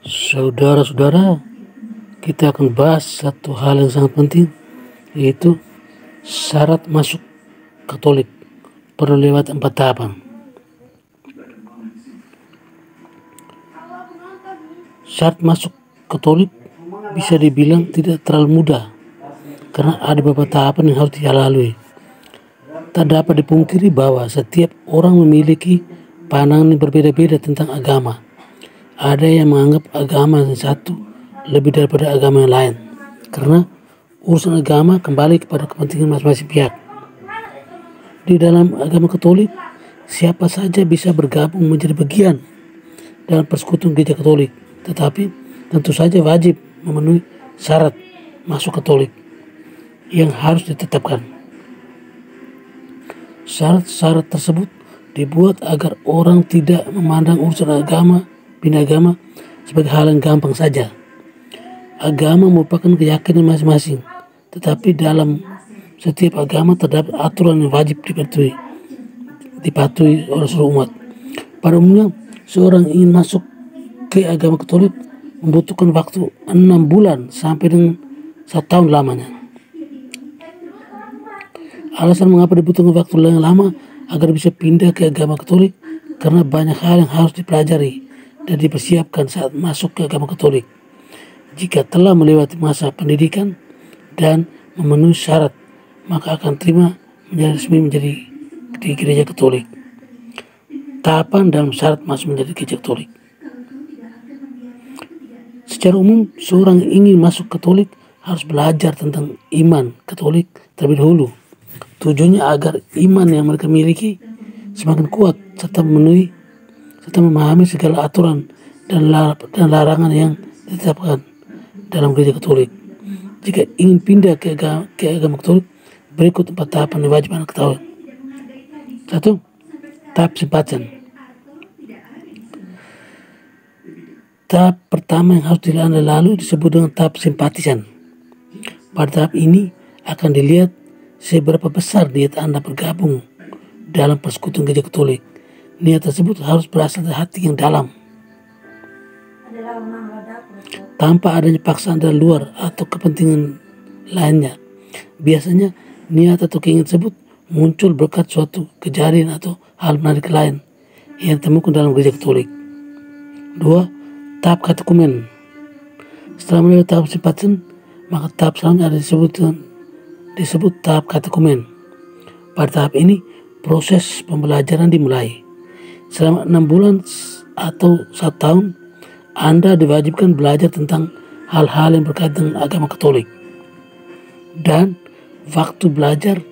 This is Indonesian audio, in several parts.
Saudara-saudara, kita akan bahas satu hal yang sangat penting, yaitu syarat masuk Katolik perlu lewat 4 tahapan. Syarat masuk Katolik bisa dibilang tidak terlalu mudah, karena ada beberapa tahapan yang harus dilalui. Tak dapat dipungkiri bahwa setiap orang memiliki pandangan yang berbeda-beda tentang agama. Ada yang menganggap agama yang satu lebih daripada agama yang lain, karena urusan agama kembali kepada kepentingan masing-masing pihak. Di dalam agama Katolik, siapa saja bisa bergabung menjadi bagian dalam persekutuan gereja Katolik, tetapi tentu saja wajib memenuhi syarat masuk Katolik yang harus ditetapkan. Syarat-syarat tersebut dibuat agar orang tidak memandang urusan pindah agama sebagai hal yang gampang saja. Agama merupakan keyakinan masing-masing, tetapi dalam setiap agama terdapat aturan yang wajib dipatuhi oleh seluruh umat. Pada umumnya, seorang ingin masuk ke agama Katolik membutuhkan waktu 6 bulan sampai dengan 1 tahun lamanya. Alasan mengapa dibutuhkan waktu yang lama agar bisa pindah ke agama Katolik karena banyak hal yang harus dipelajari dan dipersiapkan saat masuk ke agama Katolik. Jika telah melewati masa pendidikan dan memenuhi syarat, maka akan terima resmi menjadi di gereja Katolik. Tahapan dalam syarat masuk menjadi gereja Katolik. Secara umum, seorang yang ingin masuk Katolik harus belajar tentang iman Katolik terlebih dahulu. Tujuannya agar iman yang mereka miliki semakin kuat serta memahami segala aturan dan larangan yang ditetapkan dalam gereja Katolik. Jika ingin pindah ke agama Katolik, berikut 4 tahapan yang wajib Anda ketahui. 1. Tahap simpatisan. Tahap pertama yang harus Anda lalui disebut dengan tahap simpatisan. Pada tahap ini akan dilihat seberapa besar niat Anda bergabung dalam persekutuan gereja Katolik. Niat tersebut harus berasal dari hati yang dalam, tanpa adanya paksaan dari luar atau kepentingan lainnya. Biasanya niat atau keinginan tersebut muncul berkat suatu kejadian atau hal menarik lain yang ditemukan dalam gereja Katolik. 2. Tahap katekumen. Setelah melewati tahap simpatisan, maka tahap selanjutnya ada disebut tahap katekumen. Pada tahap ini, proses pembelajaran dimulai. Selama 6 bulan atau 1 tahun, Anda diwajibkan belajar tentang hal-hal yang berkaitan dengan agama Katolik. Dan waktu belajar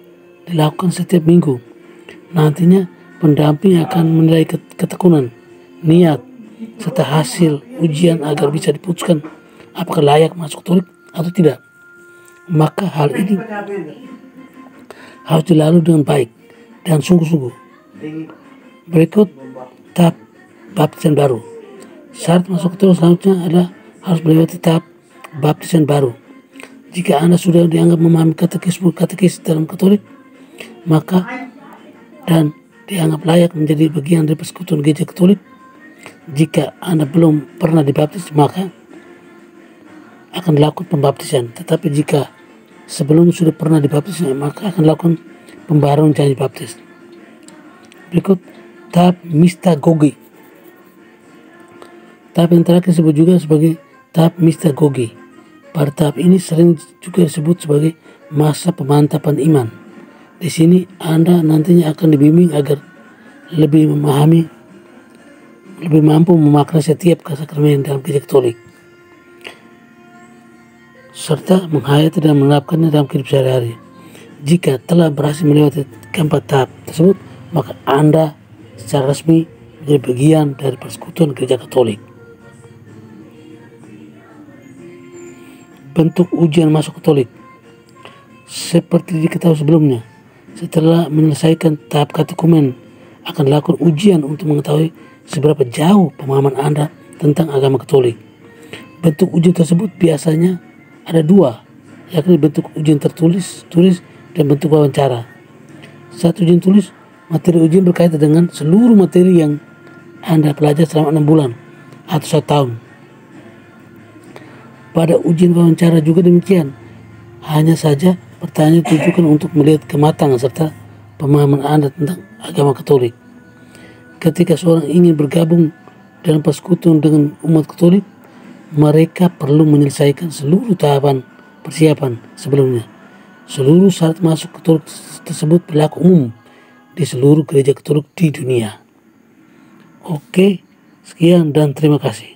dilakukan setiap minggu. Nantinya pendamping akan menilai ketekunan, niat, serta hasil ujian agar bisa diputuskan apakah layak masuk Katolik atau tidak. Maka hal ini harus dilalui dengan baik dan sungguh-sungguh. Berikut tahap baptisan baru. Syarat masuk Katolik selanjutnya adalah harus melewati tahap baptisan baru. Jika Anda sudah dianggap memahami katekis dalam Katolik, maka dan dianggap layak menjadi bagian dari persekutuan gereja Katolik. Jika Anda belum pernah dibaptis, maka akan dilakukan pembaptisan. Tetapi jika sebelum sudah pernah dibaptis, maka akan dilakukan pembaharuan janji baptis. Berikut tahap mistagogi. Tahap yang terakhir disebut juga sebagai tahap mistagogi. Pada tahap ini sering juga disebut sebagai masa pemantapan iman. Di sini Anda nantinya akan dibimbing agar lebih mampu memaknai setiap sakramen dalam gereja Katolik, serta menghayati dan menerapkannya dalam kehidupan sehari-hari. Jika telah berhasil melewati keempat tahap tersebut, maka Anda secara resmi menjadi bagian dari persekutuan gereja Katolik. Bentuk ujian masuk Katolik. Seperti diketahui sebelumnya, setelah menyelesaikan tahap katekumen, akan dilakukan ujian untuk mengetahui seberapa jauh pemahaman Anda tentang agama Katolik. Bentuk ujian tersebut biasanya ada 2, yakni bentuk ujian tertulis dan bentuk wawancara. Saat ujian tulis, materi ujian berkaitan dengan seluruh materi yang Anda pelajari selama 6 bulan. atau 1 tahun. Pada ujian wawancara juga demikian. Hanya saja pertanyaan ditujukan untuk melihat kematangan serta pemahaman Anda tentang agama Katolik. Ketika seorang ingin bergabung dalam persekutuan dengan umat Katolik, mereka perlu menyelesaikan seluruh tahapan persiapan sebelumnya. Seluruh syarat masuk Katolik tersebut berlaku umum di seluruh gereja Katolik di dunia. Oke, sekian dan terima kasih.